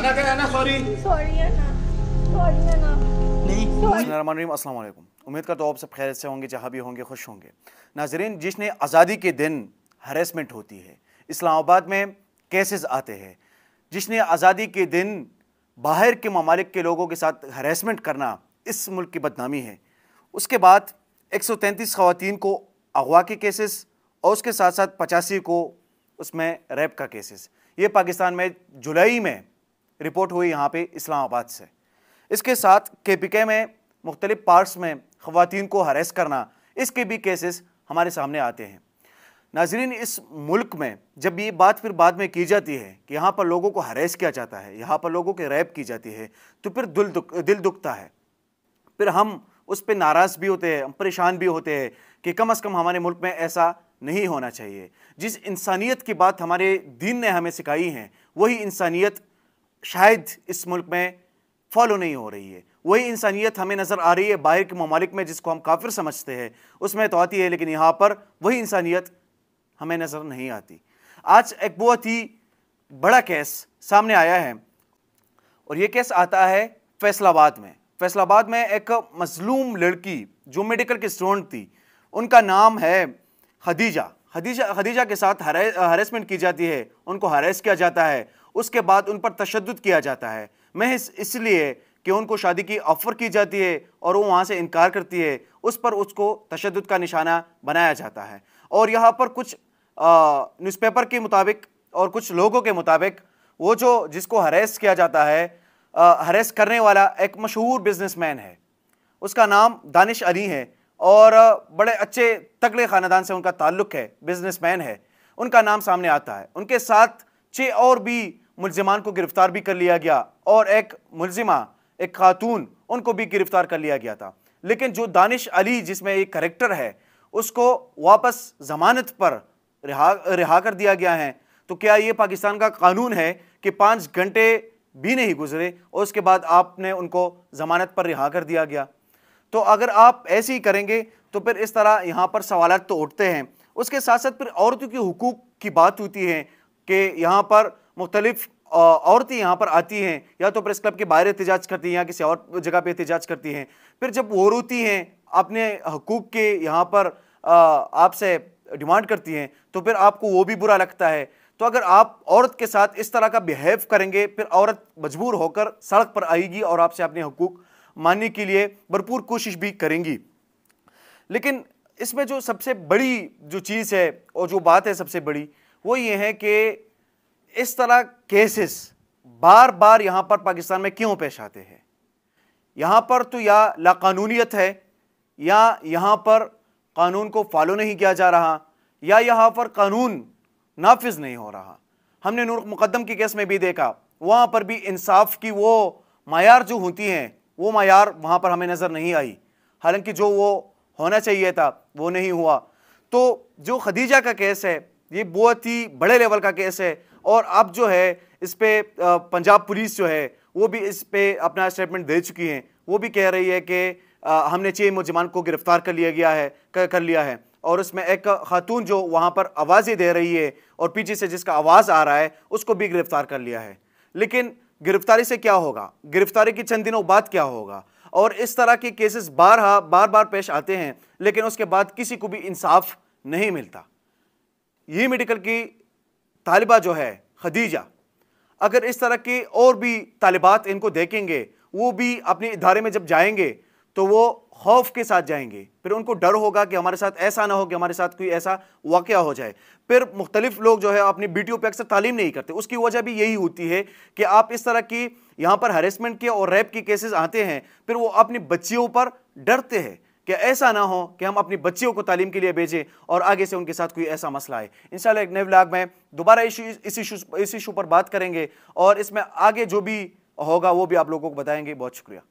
अन्ना क्या है ना, सॉरी सॉरी है ना, सॉरी है ना। बिस्मिल्लाहिर्रहमानिर्रहीम, अस्सलाम वालेकुम। उम्मीद करता हूँ आप सब खैरियत से होंगे, जहाँ भी होंगे खुश होंगे। नाज़रीन, जिसने आज़ादी के दिन हरेसमेंट होती है, इस्लामाबाद में केसेस आते हैं, जिसने आज़ादी के दिन बाहर के ममालिक के लोगों के साथ हरेसमेंट करना इस मुल्क की बदनामी है। उसके बाद 133 ख़वातीन को अगवा के केसेस और उसके साथ साथ 85 को उसमें रैप का केसेस, ये पाकिस्तान में जुलाई में रिपोर्ट हुई यहाँ पे इस्लामाबाद से। इसके साथ KPK में मुख्तलिफ पार्ट्स में ख़वातीन को हरेस करना, इसके भी केसेस हमारे सामने आते हैं। नाज़रीन, इस मुल्क में जब ये बात फिर बाद में की जाती है कि यहाँ पर लोगों को हरेस किया जाता है, यहाँ पर लोगों के रैप की जाती है, तो फिर दिल दुखता है। फिर हम उस पर नाराज़ भी होते हैं, हम परेशान भी होते हैं कि कम अज़ कम हमारे मुल्क में ऐसा नहीं होना चाहिए। जिस इंसानियत की बात हमारे दीन ने हमें सिखाई है, वही इंसानियत शायद इस मुल्क में फॉलो नहीं हो रही है। वही इंसानियत हमें नज़र आ रही है बाहर के ममालिक में, जिसको हम काफिर समझते हैं, उसमें तो आती है, लेकिन यहाँ पर वही इंसानियत हमें नज़र नहीं आती। आज एक बहुत ही बड़ा केस सामने आया है और ये केस आता है फैसलाबाद में। फैसलाबाद में एक मजलूम लड़की जो मेडिकल की स्टूडेंट थी, उनका नाम है खदीजा के साथ हरेसमेंट की जाती है, उनको हरेस किया जाता है, उसके बाद उन पर तशद्दुद किया जाता है महज इसलिए कि उनको शादी की ऑफ़र की जाती है और वो वहाँ से इनकार करती है। उस पर उसको तशद्दुद का निशाना बनाया जाता है। और यहाँ पर कुछ न्यूज़पेपर के मुताबिक और कुछ लोगों के मुताबिक वो जो जिसको हरेस किया जाता है, हरेस करने वाला एक मशहूर बिजनेसमैन है, उसका नाम दानिश अली है और बड़े अच्छे तगड़े ख़ानदान से उनका ताल्लुक़ है, बिजनेसमैन है, उनका नाम सामने आता है। उनके साथ 6 और भी मुल्ज़िमान को गिरफ्तार भी कर लिया गया और एक मुल्ज़िमा, एक खातून, उनको भी गिरफ्तार कर लिया गया था। लेकिन जो दानिश अली जिसमें एक करैक्टर है, उसको वापस ज़मानत पर रिहा कर दिया गया है। तो क्या ये पाकिस्तान का कानून है कि 5 घंटे भी नहीं गुजरे और उसके बाद आपने उनको ज़मानत पर रिहा कर दिया गया? तो अगर आप ऐसे ही करेंगे तो फिर इस तरह यहाँ पर सवालात तो उठते हैं। उसके साथ साथ फिर औरतों के हुकूक की बात होती है कि यहाँ पर मुख्तलिफ औरतें यहाँ पर आती हैं, या तो प्रेस क्लब के बाहर एहतजाज करती हैं या किसी और जगह पे एहतजाज करती हैं। फिर जब वो रोती हैं, अपने हुकूक के यहाँ पर आपसे डिमांड करती हैं, तो फिर आपको वो भी बुरा लगता है। तो अगर आप औरत के साथ इस तरह का बिहेव करेंगे, फिर औरत मजबूर होकर सड़क पर आएगी और आपसे अपने हुकूक मानने के लिए भरपूर कोशिश भी करेंगी। लेकिन इसमें जो सबसे बड़ी जो चीज़ है और जो बात है सबसे बड़ी, वो ये है कि इस तरह केसेस बार बार यहाँ पर पाकिस्तान में क्यों पेश आते हैं? यहाँ पर तो या लाकानूनियत है, या यहाँ पर कानून को फॉलो नहीं किया जा रहा, या यहाँ पर कानून नाफिज नहीं हो रहा। हमने नूर मुकद्दम के केस में भी देखा, वहाँ पर भी इंसाफ की वो मायार जो होती हैं, वो मायार वहाँ पर हमें नज़र नहीं आई। हालांकि जो वो होना चाहिए था वो नहीं हुआ। तो जो खदीजा का केस है, ये बहुत ही बड़े लेवल का केस है और अब जो है इस पे पंजाब पुलिस जो है वो भी इस पे अपना स्टेटमेंट दे चुकी है। वो भी कह रही है कि हमने 6 मुल्ज़िमान को गिरफ्तार कर लिया है और उसमें एक खातून जो वहाँ पर आवाज़ें दे रही है और पीछे से जिसका आवाज़ आ रहा है, उसको भी गिरफ्तार कर लिया है। लेकिन गिरफ्तारी से क्या होगा? गिरफ्तारी के चंद दिनों बाद क्या होगा? और इस तरह के केसेस बार बार पेश आते हैं, लेकिन उसके बाद किसी को भी इंसाफ नहीं मिलता। ये मेडिकल की तालिबा जो है खदीजा, अगर इस तरह के और भी तालिबात इनको देखेंगे, वो भी अपने इदारे में जब जाएंगे तो वो खौफ के साथ जाएंगे। फिर उनको डर होगा कि हमारे साथ ऐसा ना हो कि हमारे साथ कोई ऐसा वाक़या हो जाए। फिर मुख्तलिफ लोग जो है अपनी बेटियों पे अक्सर तालीम नहीं करते। उसकी वजह भी यही होती है कि आप इस तरह की यहाँ पर हरेसमेंट के और रैप के केसेस आते हैं, फिर वो अपनी बच्चियों पर डरते हैं कि ऐसा ना हो कि हम अपनी बच्चियों को तालीम के लिए भेजें और आगे से उनके साथ कोई ऐसा मसला आए। इंशाल्लाह एक नए व्लॉग में दोबारा इस इशू पर बात करेंगे और इसमें आगे जो भी होगा वो भी आप लोगों को बताएंगे। बहुत शुक्रिया।